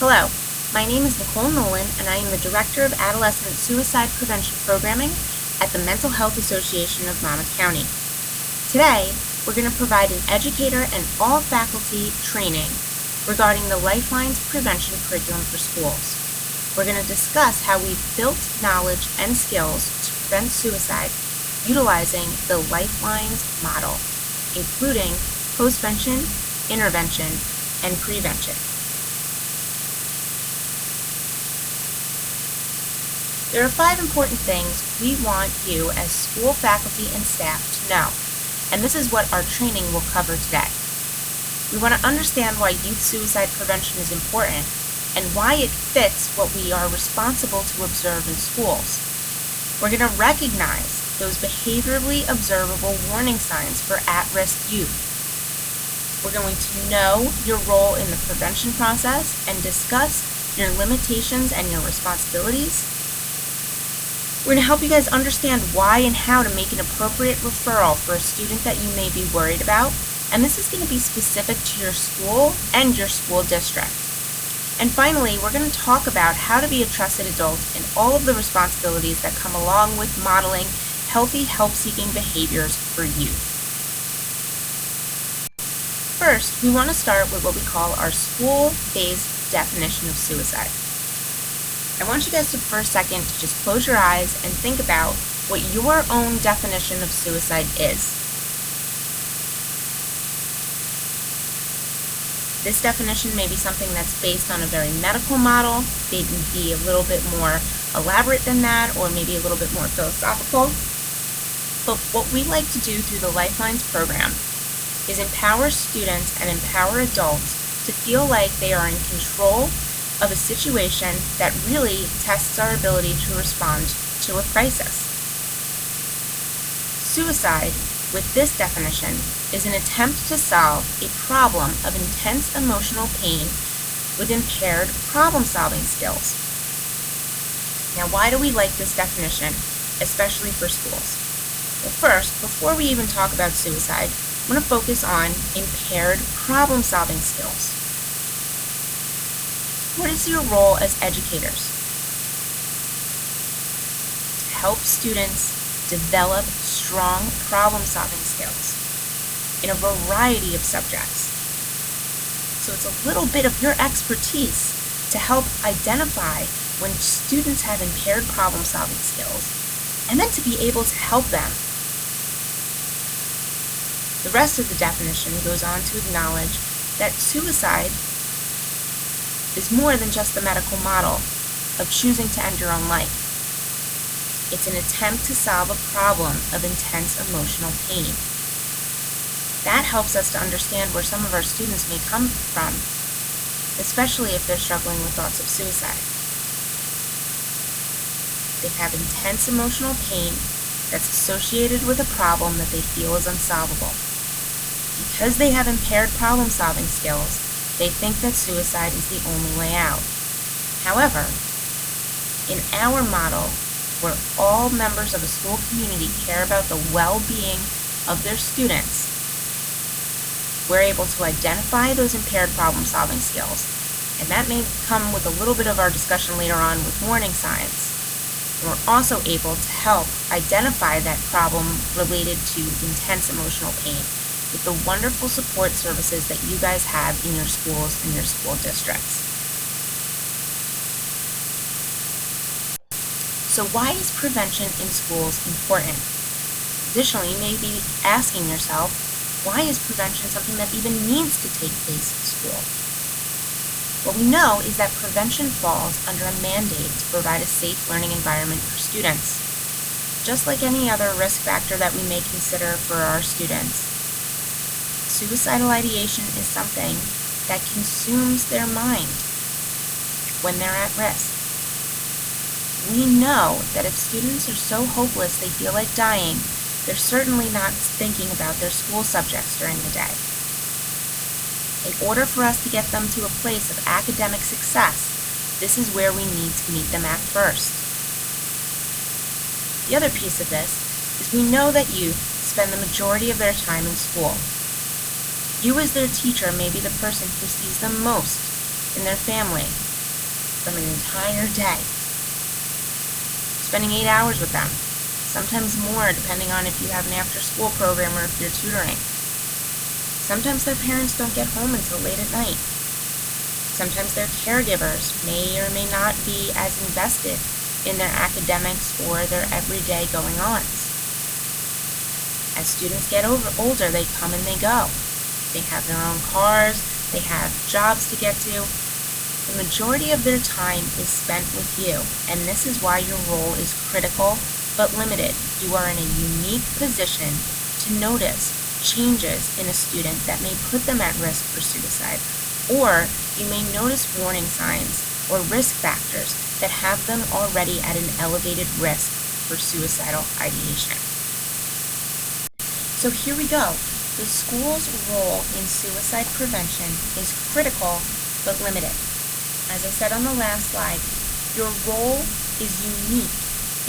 Hello, my name is Nicole Nolan and I am the Director of Adolescent Suicide Prevention Programming at the Mental Health Association of Monmouth County. Today, we're going to provide an educator and all faculty training regarding the Lifelines prevention curriculum for schools. We're going to discuss how we've built knowledge and skills to prevent suicide utilizing the Lifelines model, including postvention, intervention, and prevention. There are 5 important things we want you as school faculty and staff to know, and this is what our training will cover today. We want to understand why youth suicide prevention is important and why it fits what we are responsible to observe in schools. We're going to recognize those behaviorally observable warning signs for at-risk youth. We're going to know your role in the prevention process and discuss your limitations and your responsibilities. We're going to help you guys understand why and how to make an appropriate referral for a student that you may be worried about, and this is going to be specific to your school and your school district. And finally, we're going to talk about how to be a trusted adult and all of the responsibilities that come along with modeling healthy, help-seeking behaviors for youth. First, we want to start with what we call our school-based definition of suicide. I want you guys to, for a second, to just close your eyes and think about what your own definition of suicide is. This definition may be something that's based on a very medical model, maybe be a little bit more elaborate than that, or maybe a little bit more philosophical. But what we like to do through the Lifelines program is empower students and empower adults to feel like they are in control of a situation that really tests our ability to respond to a crisis. Suicide, with this definition, is an attempt to solve a problem of intense emotional pain with impaired problem-solving skills. Now, why do we like this definition, especially for schools? Well, first, before we even talk about suicide, I'm going to focus on impaired problem-solving skills. What is your role as educators? To help students develop strong problem-solving skills in a variety of subjects. So it's a little bit of your expertise to help identify when students have impaired problem-solving skills and then to be able to help them. The rest of the definition goes on to acknowledge that suicide is more than just the medical model of choosing to end your own life. It's an attempt to solve a problem of intense emotional pain. That helps us to understand where some of our students may come from, especially if they're struggling with thoughts of suicide. They have intense emotional pain that's associated with a problem that they feel is unsolvable. Because they have impaired problem-solving skills, they think that suicide is the only way out. However, in our model, where all members of a school community care about the well-being of their students, we're able to identify those impaired problem-solving skills, and that may come with a little bit of our discussion later on with warning signs. And we're also able to help identify that problem related to intense emotional pain with the wonderful support services that you guys have in your schools and your school districts. So why is prevention in schools important? Additionally, you may be asking yourself, why is prevention something that even needs to take place in school? What we know is that prevention falls under a mandate to provide a safe learning environment for students. Just like any other risk factor that we may consider for our students, suicidal ideation is something that consumes their mind when they're at risk. We know that if students are so hopeless they feel like dying, they're certainly not thinking about their school subjects during the day. In order for us to get them to a place of academic success, this is where we need to meet them at first. The other piece of this is we know that youth spend the majority of their time in school. You as their teacher may be the person who sees them most in their family, from an entire day, spending 8 hours with them, sometimes more depending on if you have an after-school program or if you're tutoring. Sometimes their parents don't get home until late at night. Sometimes their caregivers may or may not be as invested in their academics or their everyday going-ons. As students get older, they come and they go. They have their own cars, they have jobs to get to. The majority of their time is spent with you, and this is why your role is critical but limited. You are in a unique position to notice changes in a student that may put them at risk for suicide, or you may notice warning signs or risk factors that have them already at an elevated risk for suicidal ideation. So here we go. The school's role in suicide prevention is critical but limited. As I said on the last slide, your role is unique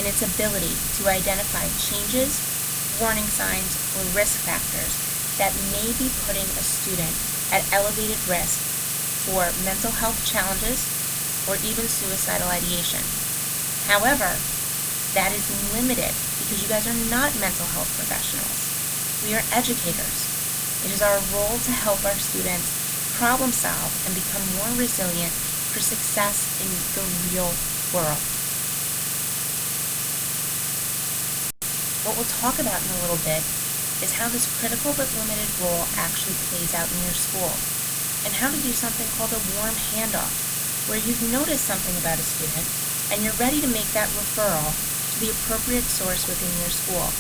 in its ability to identify changes, warning signs, or risk factors that may be putting a student at elevated risk for mental health challenges or even suicidal ideation. However, that is limited because you guys are not mental health professionals. We are educators. It is our role to help our students problem solve and become more resilient for success in the real world. What we'll talk about in a little bit is how this critical but limited role actually plays out in your school, and how to do something called a warm handoff, where you've noticed something about a student and you're ready to make that referral to the appropriate source within your school.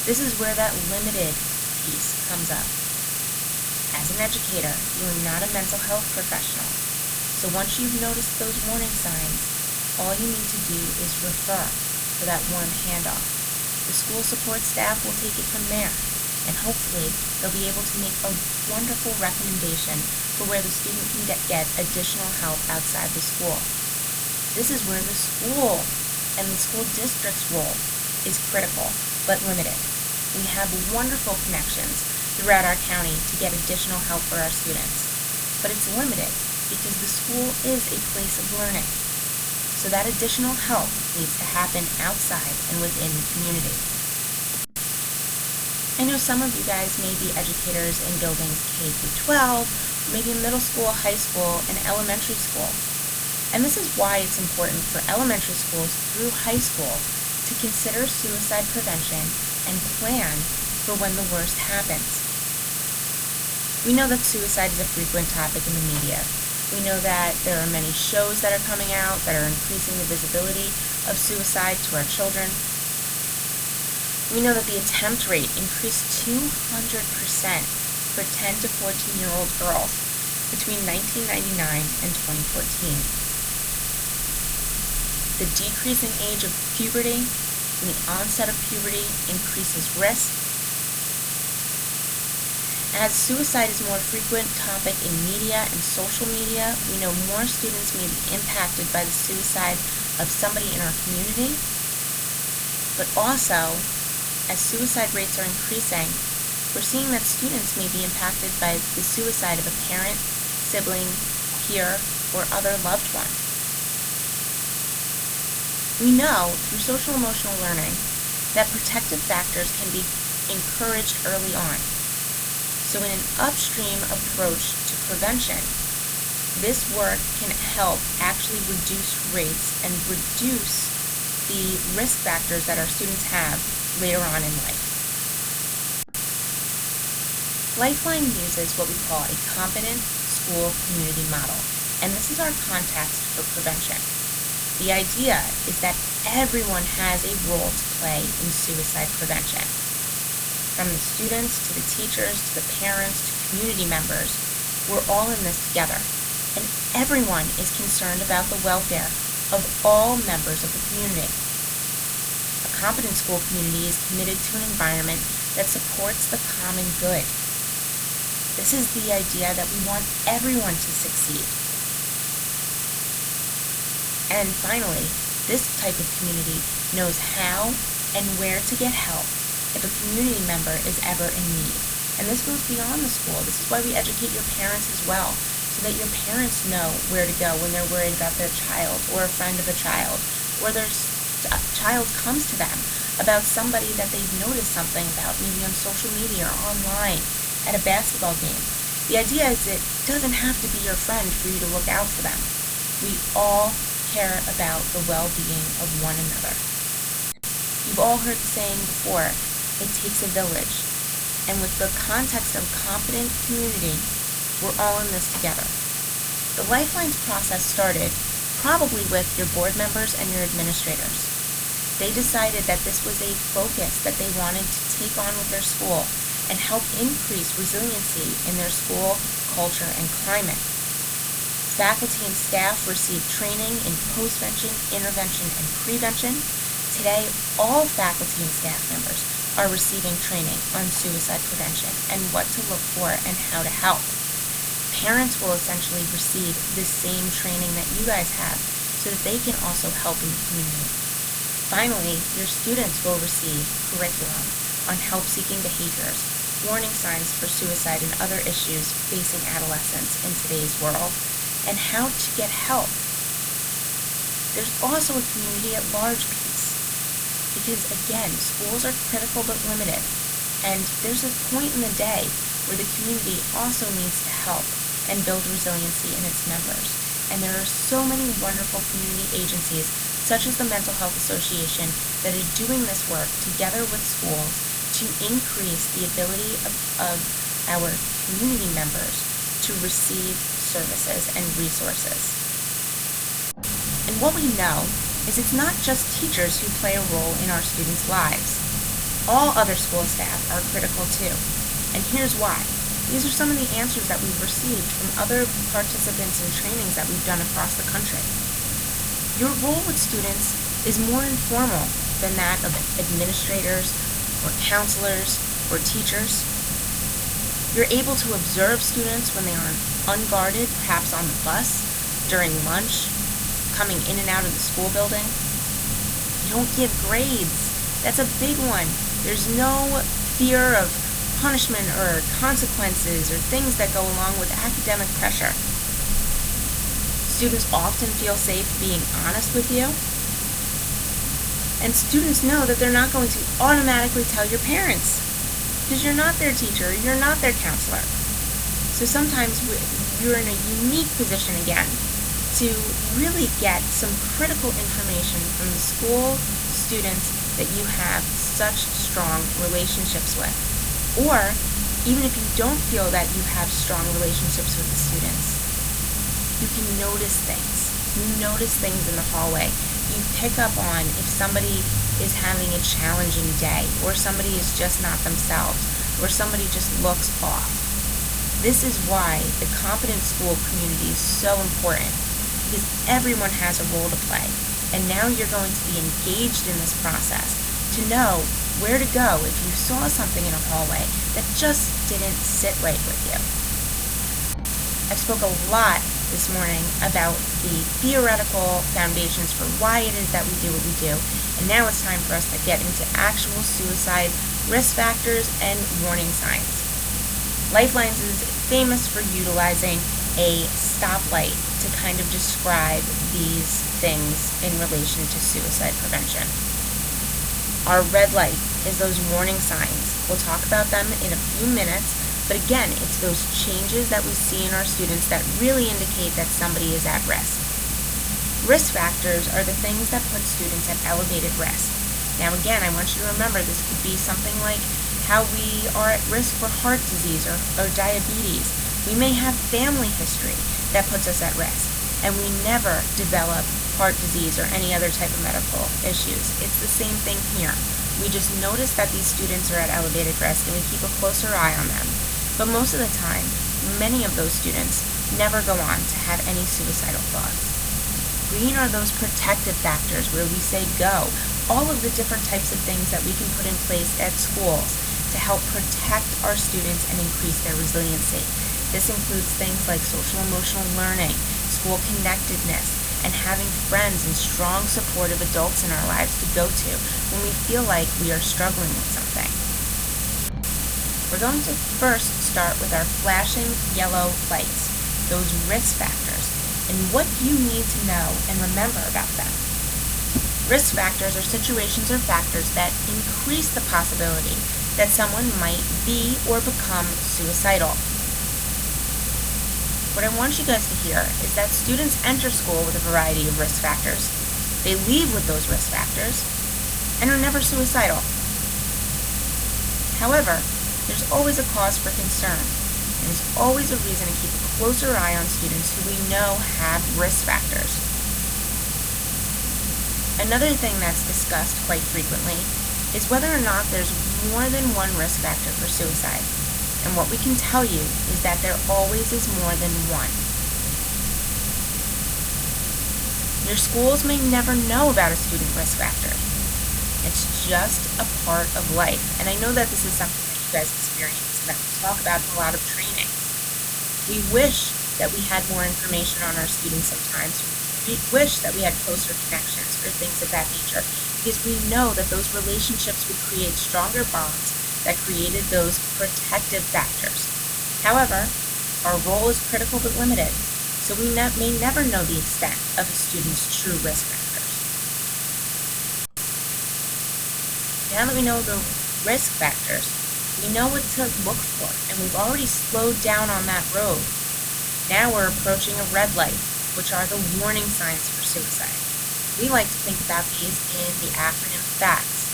This is where that limited piece comes up. As an educator, you are not a mental health professional. So once you've noticed those warning signs, all you need to do is refer for that warm handoff. The school support staff will take it from there, and hopefully they'll be able to make a wonderful recommendation for where the student can get additional help outside the school. This is where the school and the school district's role is critical but limited. We have wonderful connections throughout our county to get additional help for our students, but it's limited because the school is a place of learning. So that additional help needs to happen outside and within the community. I know some of you guys may be educators in buildings K-12, maybe middle school, high school, and elementary school. And this is why it's important for elementary schools through high school to consider suicide prevention and plan for when the worst happens. We know that suicide is a frequent topic in the media. We know that there are many shows that are coming out that are increasing the visibility of suicide to our children. We know that the attempt rate increased 200% for 10 to 14-year-old girls between 1999 and 2014. The decreasing age of puberty and the onset of puberty increases risk. As suicide is a more frequent topic in media and social media, we know more students may be impacted by the suicide of somebody in our community. But also, as suicide rates are increasing, we're seeing that students may be impacted by the suicide of a parent, sibling, peer, or other loved one. We know through social emotional learning that protective factors can be encouraged early on. So in an upstream approach to prevention, this work can help actually reduce rates and reduce the risk factors that our students have later on in life. Lifeline uses what we call a competent school community model, and this is our context for prevention. The idea is that everyone has a role to play in suicide prevention. From the students, to the teachers, to the parents, to community members, we're all in this together. And everyone is concerned about the welfare of all members of the community. A competent school community is committed to an environment that supports the common good. This is the idea that we want everyone to succeed. And finally, this type of community knows how and where to get help if a community member is ever in need. And this goes beyond the school. This is why we educate your parents as well, so that your parents know where to go when they're worried about their child or a friend of a child, or their child comes to them about somebody that they've noticed something about, maybe on social media or online at a basketball game. The idea is it doesn't have to be your friend for you to look out for them. We all care about the well-being of one another. You've all heard the saying before, it takes a village. And with the context of competent community, we're all in this together. The Lifelines process started probably with your board members and your administrators. They decided that this was a focus that they wanted to take on with their school and help increase resiliency in their school culture and climate. Faculty and staff received training in postvention, intervention, and prevention. Today, all faculty and staff members are receiving training on suicide prevention and what to look for and how to help. Parents will essentially receive the same training that you guys have so that they can also help in the community. Finally, your students will receive curriculum on help-seeking behaviors, warning signs for suicide and other issues facing adolescents in today's world, and how to get help. There's also a community at large piece, because again, schools are critical but limited, and there's a point in the day where the community also needs to help and build resiliency in its members. And there are so many wonderful community agencies, such as the Mental Health Association, that are doing this work together with schools to increase the ability of our community members to receive services and resources. And what we know is it's not just teachers who play a role in our students' lives. All other school staff are critical too. And here's why. These are some of the answers that we've received from other participants in trainings that we've done across the country. Your role with students is more informal than that of administrators or counselors or teachers. You're able to observe students when they are unguarded, perhaps on the bus, during lunch, coming in and out of the school building. You don't give grades. That's a big one. There's no fear of punishment or consequences or things that go along with academic pressure. Students often feel safe being honest with you. And students know that they're not going to automatically tell your parents because you're not their teacher, you're not their counselor. So sometimes you're in a unique position again to really get some critical information from the school students that you have such strong relationships with. Or even if you don't feel that you have strong relationships with the students, you can notice things. You notice things in the hallway. You pick up on if somebody is having a challenging day, or somebody is just not themselves, or somebody just looks off. This is why the competent school community is so important, because everyone has a role to play. And now you're going to be engaged in this process to know where to go if you saw something in a hallway that just didn't sit right with you. I've spoke a lot this morning about the theoretical foundations for why it is that we do what we do, and now it's time for us to get into actual suicide risk factors and warning signs. Lifelines is famous for utilizing a stoplight to kind of describe these things in relation to suicide prevention. Our red light is those warning signs. We'll talk about them in a few minutes, but again, it's those changes that we see in our students that really indicate that somebody is at risk. Risk factors are the things that put students at elevated risk. Now again, I want you to remember this could be something like how we are at risk for heart disease or diabetes. We may have family history that puts us at risk, and we never develop heart disease or any other type of medical issues. It's the same thing here. We just notice that these students are at elevated risk and we keep a closer eye on them. But most of the time, many of those students never go on to have any suicidal thoughts. Green are those protective factors where we say go. All of the different types of things that we can put in place at schools to help protect our students and increase their resiliency. This includes things like social emotional learning, school connectedness, and having friends and strong supportive adults in our lives to go to when we feel like we are struggling with something. We're going to first start with our flashing yellow lights. those risk factors, and what you need to know and remember about them. Risk factors are situations or factors that increase the possibility that someone might be or become suicidal. What I want you guys to hear is that students enter school with a variety of risk factors. They leave with those risk factors and are never suicidal. However, there's always a cause for concern, and there's always a reason to keep a closer eye on students who we know have risk factors. Another thing that's discussed quite frequently is whether or not there's more than one risk factor for suicide. And what we can tell you is that there always is more than one. Your schools may never know about a student risk factor. It's just a part of life. And I know that this is something that you guys experience and that we talk about in a lot of training. We wish that we had more information on our students sometimes. We wish that we had closer connections or things of that nature, because we know that those relationships would create stronger bonds that created those protective factors. However, our role is critical but limited, so we may never know the extent of a student's true risk factors. Now that we know the risk factors, we know what to look for, and we've already slowed down on that road. Now we're approaching a red light, which are the warning signs for suicide. We like to think about these in the acronym FACTS.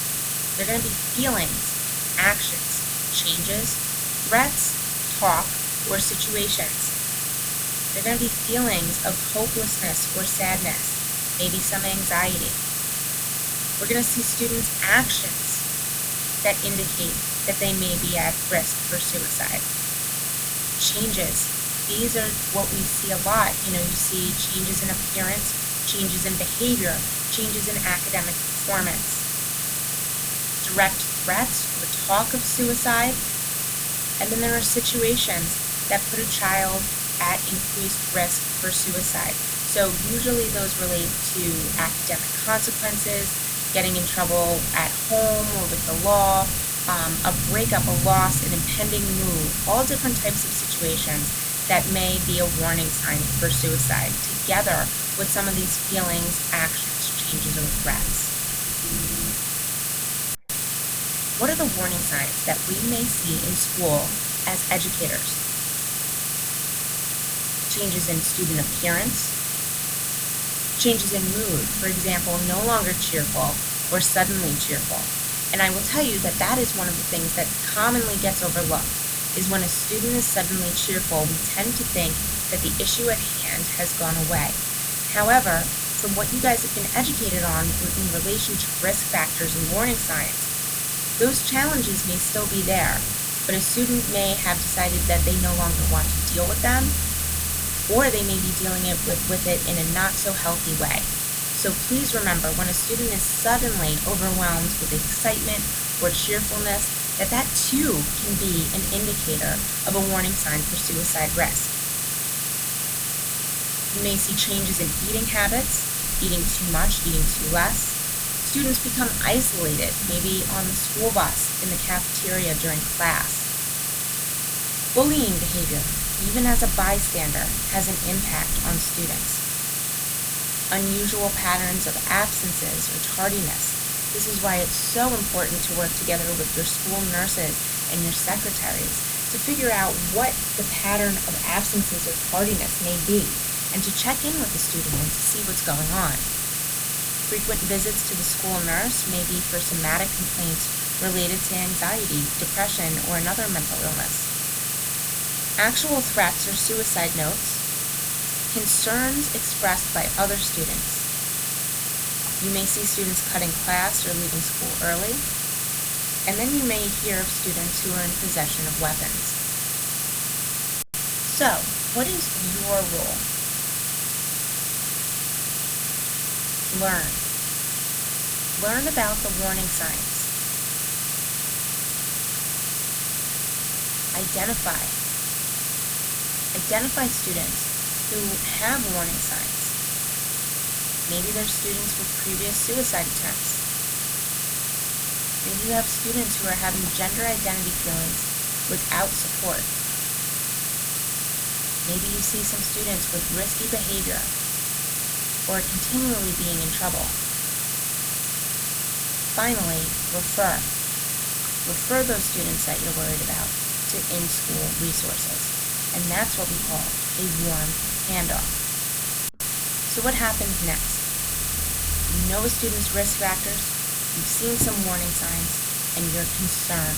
They're going to be feelings, actions, changes, threats, talk, or situations. They're going to be feelings of hopelessness or sadness, maybe some anxiety. We're going to see students' actions that indicate that they may be at risk for suicide. Changes. These are what we see a lot. You see changes in appearance, changes in behavior, changes in academic performance. Direct threats or talk of suicide. And then there are situations that put a child at increased risk for suicide. So usually those relate to academic consequences, getting in trouble at home or with the law, a breakup, a loss, an impending move, all different types of situations that may be a warning sign for suicide, together with some of these feelings, actions, changes, or threats. What are the warning signs that we may see in school as educators? Changes in student appearance, changes in mood, for example, no longer cheerful or suddenly cheerful. And I will tell you that that is one of the things that commonly gets overlooked, is when a student is suddenly cheerful, we tend to think that the issue at hand has gone away. However, from what you guys have been educated on in relation to risk factors and warning signs, those challenges may still be there, but a student may have decided that they no longer want to deal with them, or they may be dealing with it in a not so healthy way. So please remember, when a student is suddenly overwhelmed with excitement or cheerfulness, that too can be an indicator of a warning sign for suicide risk. You may see changes in eating habits, eating too much, eating too less. Students become isolated, maybe on the school bus, in the cafeteria during class. Bullying behavior, even as a bystander, has an impact on students. Unusual patterns of absences or tardiness. This is why it's so important to work together with your school nurses and your secretaries to figure out what the pattern of absences or tardiness may be, and to check in with the student and to see what's going on. Frequent visits to the school nurse may be for somatic complaints related to anxiety, depression, or another mental illness. Actual threats or suicide notes. Concerns expressed by other students. You may see students cutting class or leaving school early, and then you may hear of students who are in possession of weapons. So, what is your role? Learn. Learn about the warning signs. Identify. Identify students who have warning signs. Maybe they're students with previous suicide attempts. Maybe you have students who are having gender identity feelings without support. Maybe you see some students with risky behavior or continually being in trouble. Finally, refer. Refer those students that you're worried about to in-school resources, and that's what we call a warm handoff. So what happens next? You know a student's risk factors, you've seen some warning signs, and you're concerned.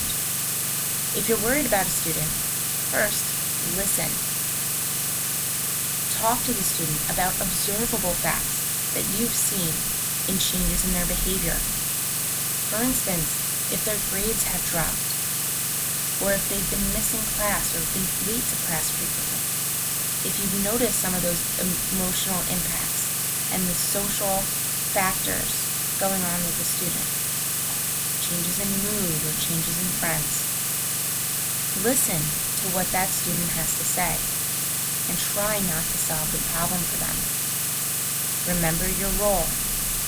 If you're worried about a student, first, listen. Talk to the student about observable facts that you've seen in changes in their behavior. For instance, if their grades have dropped, or if they've been missing class or been late to class frequently. If you've noticed some of those emotional impacts and the social factors going on with the student, changes in mood or changes in friends, listen to what that student has to say and try not to solve the problem for them. Remember your role.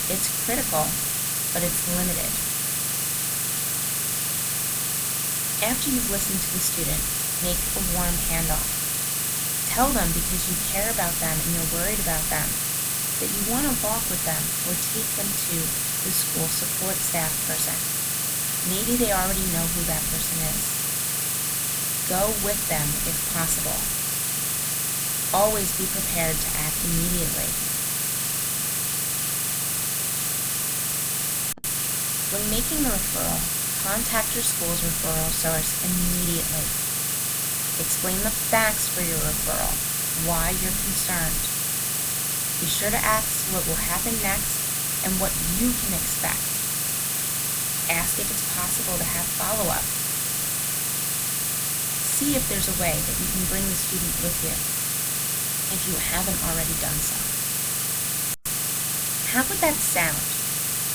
It's critical, but it's limited. After you've listened to the student, make a warm handoff. Tell them, because you care about them and you're worried about them, that you want to walk with them or take them to the school support staff person. Maybe they already know who that person is. Go with them if possible. Always be prepared to act immediately. When making the referral, contact your school's referral source immediately. Explain the facts for your referral, why you're concerned. Be sure to ask what will happen next and what you can expect. Ask if it's possible to have follow-up. See if there's a way that you can bring the student with you, if you haven't already done so. How would that sound?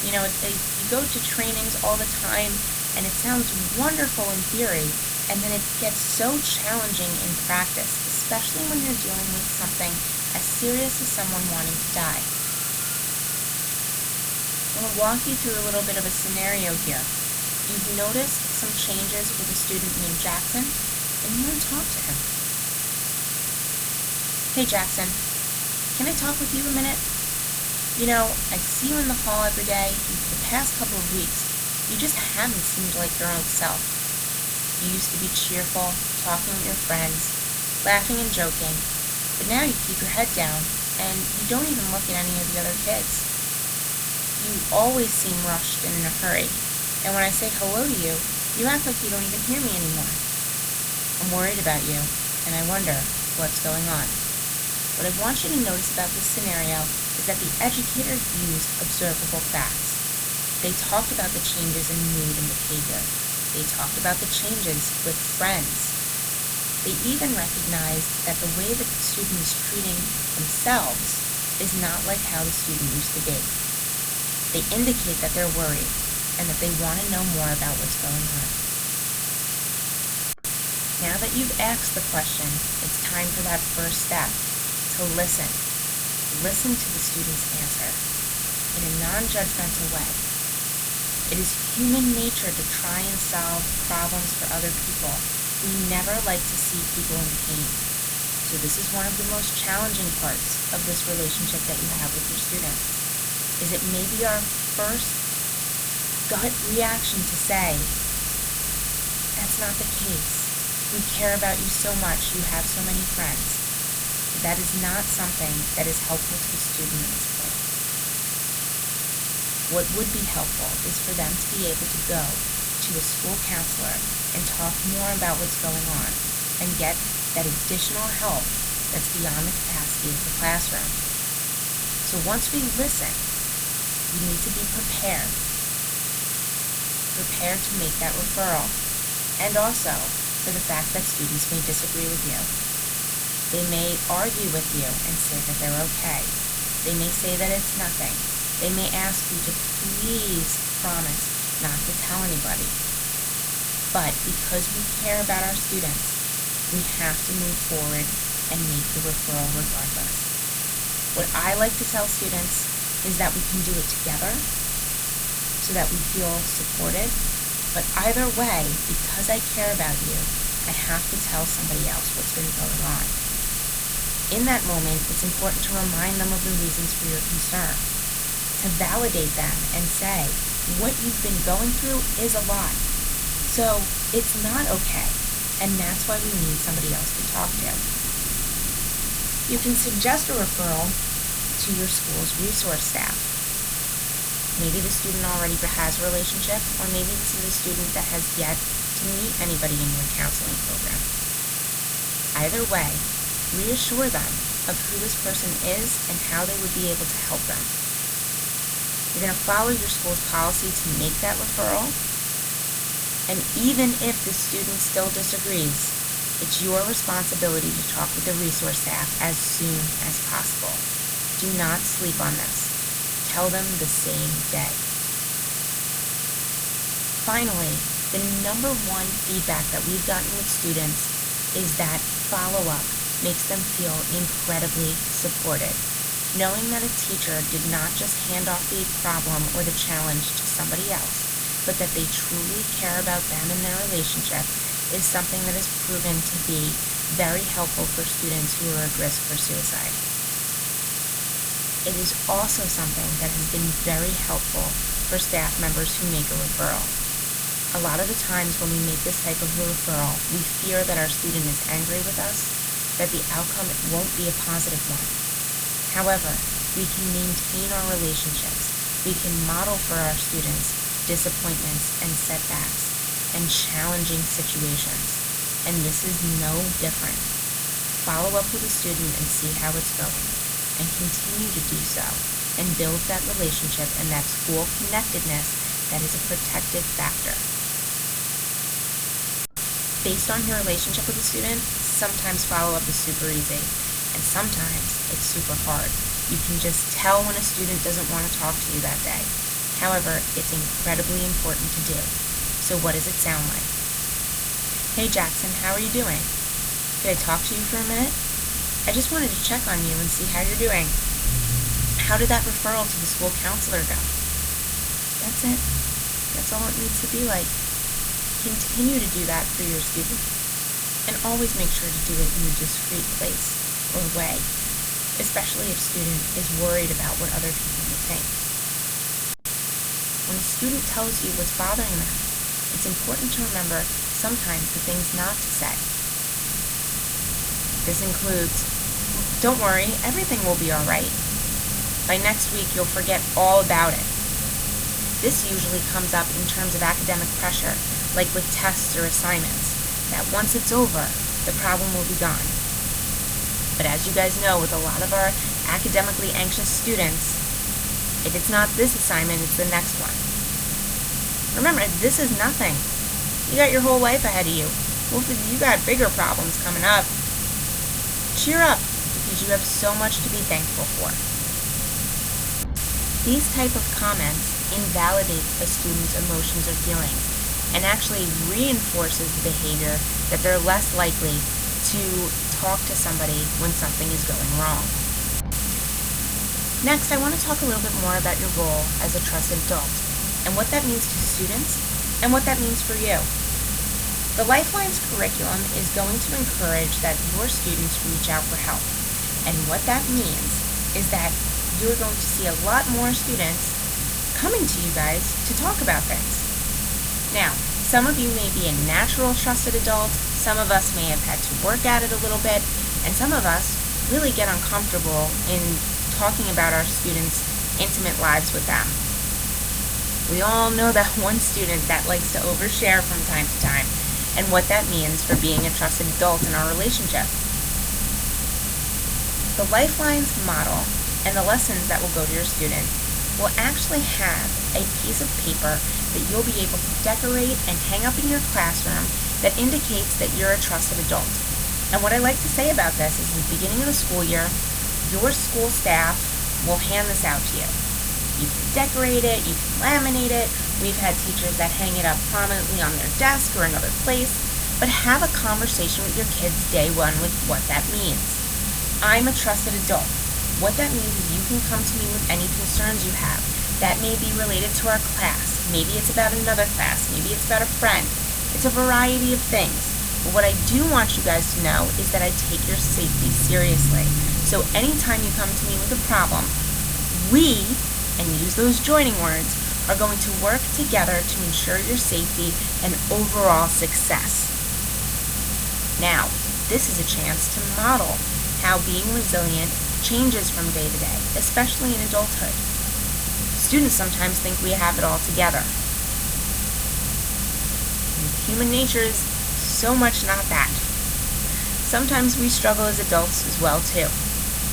You know, you go to trainings all the time, and it sounds wonderful in theory, and then it gets so challenging in practice, especially when you're dealing with something as serious as someone wanting to die. I'm going to walk you through a little bit of a scenario here. You've noticed some changes with a student named Jackson, and you want to talk to him. Hey Jackson, can I talk with you a minute? You know, I see you in the hall every day, and for the past couple of weeks, you just haven't seemed like your own self. You used to be cheerful, talking with your friends, laughing and joking, but now you keep your head down, and you don't even look at any of the other kids. You always seem rushed and in a hurry, and when I say hello to you, you act like you don't even hear me anymore. I'm worried about you, and I wonder what's going on. What I want you to notice about this scenario is that the educators used observable facts. They talked about the changes in mood and behavior. They talked about the changes with friends. They even recognized that the way that the student is treating themselves is not like how the student used to be. They indicate that they're worried and that they want to know more about what's going on. Now that you've asked the question, it's time for that first step, to listen. Listen to the student's answer in a non-judgmental way. It is human nature to try and solve problems for other people. We never like to see people in pain. So this is one of the most challenging parts of this relationship that you have with your student. Is it maybe our first gut reaction to say, that's not the case. We care about you so much. You have so many friends. But that is not something that is helpful to the student at this point. What would be helpful is for them to be able to go to a school counselor and talk more about what's going on and get that additional help that's beyond the capacity of the classroom. So once we listen, we need to be prepared to make that referral, and also for the fact that students may disagree with you. They may argue with you and say that they're okay. They may say that it's nothing. They may ask you to please promise not to tell anybody. But because we care about our students, we have to move forward and make the referral regardless. What I like to tell students is that we can do it together so that we feel supported. But either way, because I care about you, I have to tell somebody else what's been going on. In that moment, it's important to remind them of the reasons for your concern, to validate them and say, what you've been going through is a lot. So it's not okay, and that's why we need somebody else to talk to. You can suggest a referral to your school's resource staff. Maybe the student already has a relationship, or maybe this is a student that has yet to meet anybody in your counseling program. Either way, reassure them of who this person is and how they would be able to help them. You're going to follow your school's policy to make that referral, and even if the student still disagrees, it's your responsibility to talk with the resource staff as soon as possible. Do not sleep on this. Tell them the same day. Finally, the number one feedback that we've gotten with students is that follow-up makes them feel incredibly supported. Knowing that a teacher did not just hand off the problem or the challenge to somebody else, but that they truly care about them and their relationship is something that is proven to be very helpful for students who are at risk for suicide. It is also something that has been very helpful for staff members who make a referral. A lot of the times when we make this type of a referral, we fear that our student is angry with us, that the outcome won't be a positive one. However, we can maintain our relationships. We can model for our students disappointments and setbacks and challenging situations. And this is no different. Follow up with a student and see how it's going, and continue to do so, and build that relationship and that school connectedness that is a protective factor. Based on your relationship with a student, sometimes follow-up is super easy, and sometimes it's super hard. You can just tell when a student doesn't want to talk to you that day. However, it's incredibly important to do. So what does it sound like? Hey Jackson, how are you doing? Could I talk to you for a minute? I just wanted to check on you and see how you're doing. How did that referral to the school counselor go? That's it. That's all it needs to be like. Continue to do that for your student. And always make sure to do it in a discreet place or way, especially if student is worried about what other people may think. When a student tells you what's bothering them, it's important to remember sometimes the things not to say. This includes, don't worry, everything will be all right. By next week, you'll forget all about it. This usually comes up in terms of academic pressure, like with tests or assignments, that once it's over, the problem will be gone. But as you guys know, with a lot of our academically anxious students, if it's not this assignment, it's the next one. Remember, this is nothing. You got your whole life ahead of you. You got bigger problems coming up. Cheer up, because you have so much to be thankful for. These type of comments invalidates a student's emotions or feelings and actually reinforces the behavior that they're less likely to talk to somebody when something is going wrong. Next, I want to talk a little bit more about your role as a trusted adult and what that means to students and what that means for you. The Lifelines curriculum is going to encourage that your students reach out for help. And what that means is that you're going to see a lot more students coming to you guys to talk about things. Now, some of you may be a natural trusted adult, some of us may have had to work at it a little bit, and some of us really get uncomfortable in talking about our students' intimate lives with them. We all know that one student that likes to overshare from time to time, and what that means for being a trusted adult in our relationship. The Lifelines model and the lessons that will go to your student will actually have a piece of paper that you'll be able to decorate and hang up in your classroom that indicates that you're a trusted adult. And what I like to say about this is at the beginning of the school year, your school staff will hand this out to you. You can decorate it, you can laminate it. We've had teachers that hang it up prominently on their desk or another place, but have a conversation with your kids day one with what that means. I'm a trusted adult. What that means is you can come to me with any concerns you have. That may be related to our class. Maybe it's about another class. Maybe it's about a friend. It's a variety of things. But what I do want you guys to know is that I take your safety seriously. So anytime you come to me with a problem, we, and use those joining words, are going to work together to ensure your safety and overall success. Now, this is a chance to model how being resilient changes from day to day, especially in adulthood. Students sometimes think we have it all together. Human nature is so much not that. Sometimes we struggle as adults as well too.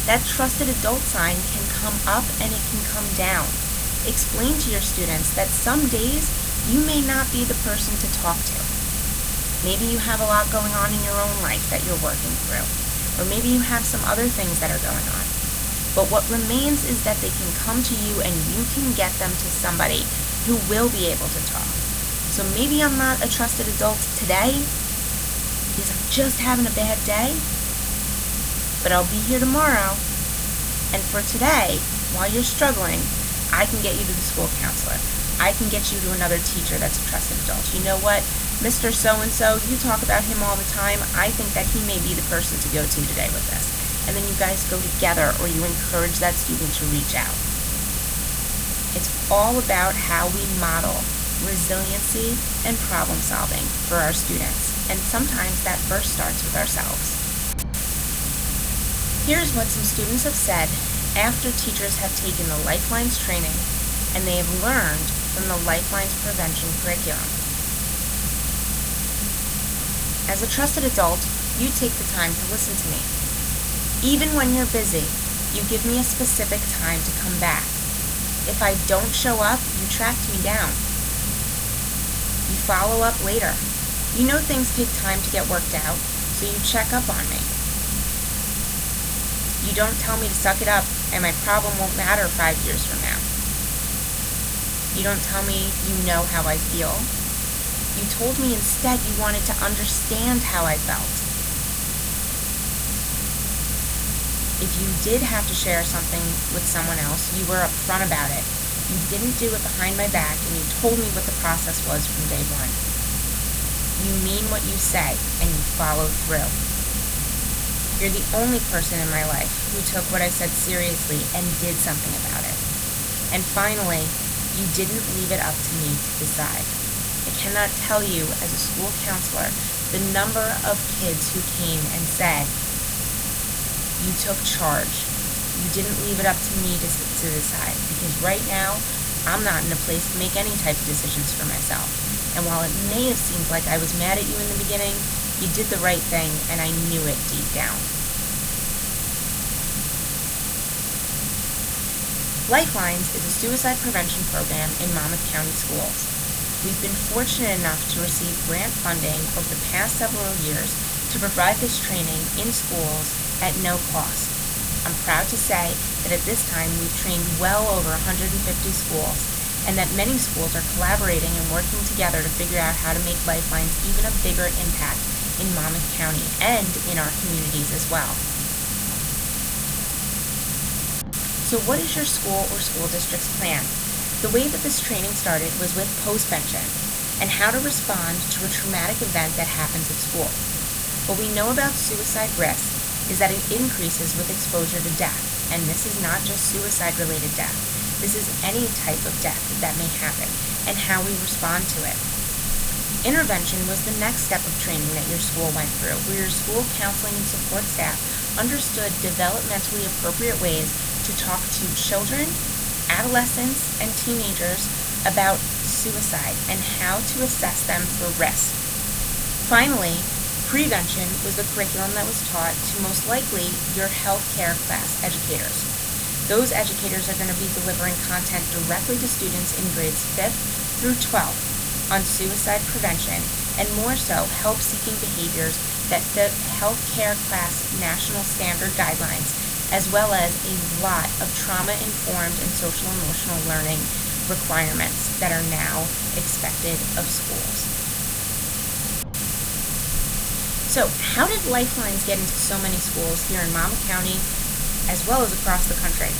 That trusted adult sign can come up and it can come down. Explain to your students that some days you may not be the person to talk to. Maybe you have a lot going on in your own life that you're working through, or maybe you have some other things that are going on. But what remains is that they can come to you and you can get them to somebody who will be able to talk. So maybe I'm not a trusted adult today because I'm just having a bad day, but I'll be here tomorrow. And for today, while you're struggling, I can get you to the school counselor. I can get you to another teacher that's a trusted adult. You know what? Mr. So-and-so, you talk about him all the time. I think that he may be the person to go to today with this. And then you guys go together, or you encourage that student to reach out. It's all about how we model resiliency and problem solving for our students. And sometimes that first starts with ourselves. Here's what some students have said after teachers have taken the Lifelines training and they have learned from the Lifelines prevention curriculum. As a trusted adult, you take the time to listen to me. Even when you're busy, you give me a specific time to come back. If I don't show up, you tracked me down. You follow up later. You know things take time to get worked out, so you check up on me. You don't tell me to suck it up and my problem won't matter 5 years from now. You don't tell me you know how I feel. You told me instead you wanted to understand how I felt. If you did have to share something with someone else, you were upfront about it. You didn't do it behind my back, and you told me what the process was from day one. You mean what you say, and you follow through. You're the only person in my life who took what I said seriously and did something about it. And finally, you didn't leave it up to me to decide. I cannot tell you, as a school counselor, the number of kids who came and said, you took charge. You didn't leave it up to me to decide, because right now, I'm not in a place to make any type of decisions for myself. And while it may have seemed like I was mad at you in the beginning, you did the right thing, and I knew it deep down. Lifelines is a suicide prevention program in Monmouth County schools. We've been fortunate enough to receive grant funding over the past several years to provide this training in schools at no cost. I'm proud to say that at this time we've trained well over 150 schools, and that many schools are collaborating and working together to figure out how to make Lifelines even a bigger impact in Monmouth County and in our communities as well. So what is your school or school district's plan? The way that this training started was with postvention and how to respond to a traumatic event that happens at school. What we know about suicide risk is that it increases with exposure to death, and this is not just suicide-related death. This is any type of death that may happen, and how we respond to it. Intervention was the next step of training that your school went through, where your school counseling and support staff understood developmentally appropriate ways to talk to children, adolescents, and teenagers about suicide and how to assess them for risk. Finally, prevention was the curriculum that was taught to most likely your healthcare class educators. Those educators are going to be delivering content directly to students in grades 5th through 12th on suicide prevention, and more so, help-seeking behaviors that fit healthcare class national standard guidelines, as well as a lot of trauma-informed and social-emotional learning requirements that are now expected of schools. So, how did Lifelines get into so many schools here in Monmouth County, as well as across the country?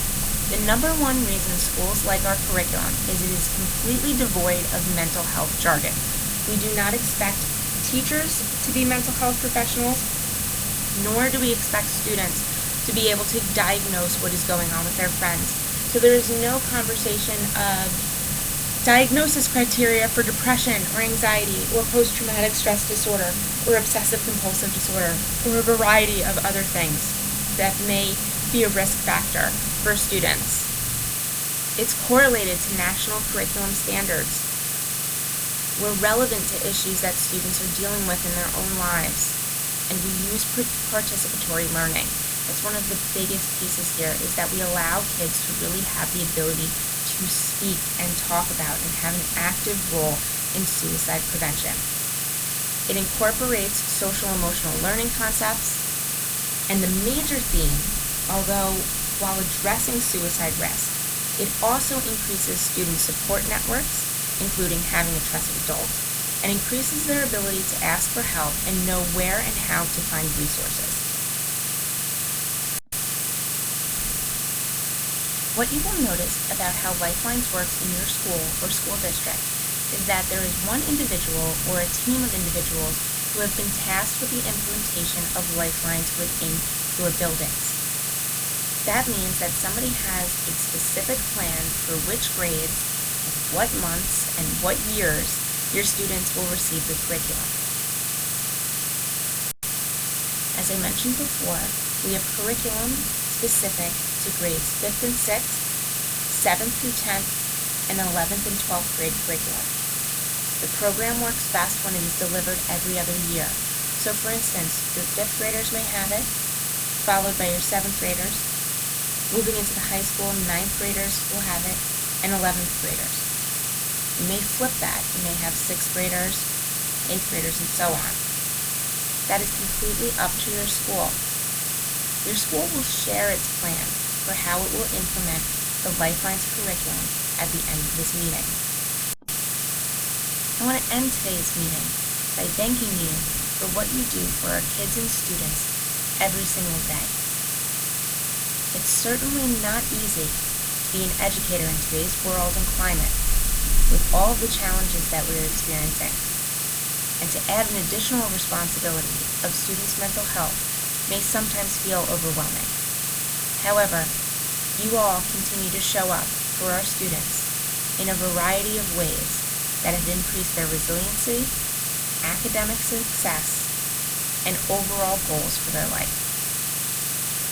The number one reason schools like our curriculum is it is completely devoid of mental health jargon. We do not expect teachers to be mental health professionals, nor do we expect students to be able to diagnose what is going on with their friends. So there is no conversation of diagnosis criteria for depression or anxiety or post-traumatic stress disorder or obsessive-compulsive disorder or a variety of other things that may be a risk factor for students. It's correlated to national curriculum standards. We're relevant to issues that students are dealing with in their own lives, and we use participatory learning. That's one of the biggest pieces here, is that we allow kids to really have the ability to speak and talk about and have an active role in suicide prevention. It incorporates social-emotional learning concepts, and the major theme, although while addressing suicide risk, it also increases student support networks, including having a trusted adult, and increases their ability to ask for help and know where and how to find resources. What you will notice about how Lifelines works in your school or school district is that there is one individual or a team of individuals who have been tasked with the implementation of Lifelines within your buildings. That means that somebody has a specific plan for which grades, and what months, and what years your students will receive the curriculum. As I mentioned before, we have curriculum specific to grades 5th and 6th, 7th through 10th, and 11th and 12th grade curriculum. The program works best when it is delivered every other year. So for instance, your 5th graders may have it, followed by your 7th graders. Moving into the high school, 9th graders will have it, and 11th graders. You may flip that. You may have 6th graders, 8th graders, and so on. That is completely up to your school. Your school will share its plan for how it will implement the Lifelines curriculum at the end of this meeting. I want to end today's meeting by thanking you for what you do for our kids and students every single day. It's certainly not easy to be an educator in today's world and climate with all of the challenges that we're experiencing. And to add an additional responsibility of students' mental health may sometimes feel overwhelming. However, you all continue to show up for our students in a variety of ways that have increased their resiliency, academic success, and overall goals for their life.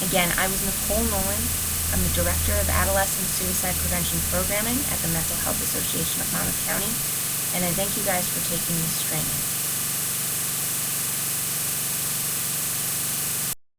Again, I was Nicole Nolan. I'm the Director of Adolescent Suicide Prevention Programming at the Mental Health Association of Monmouth County, and I thank you guys for taking this training.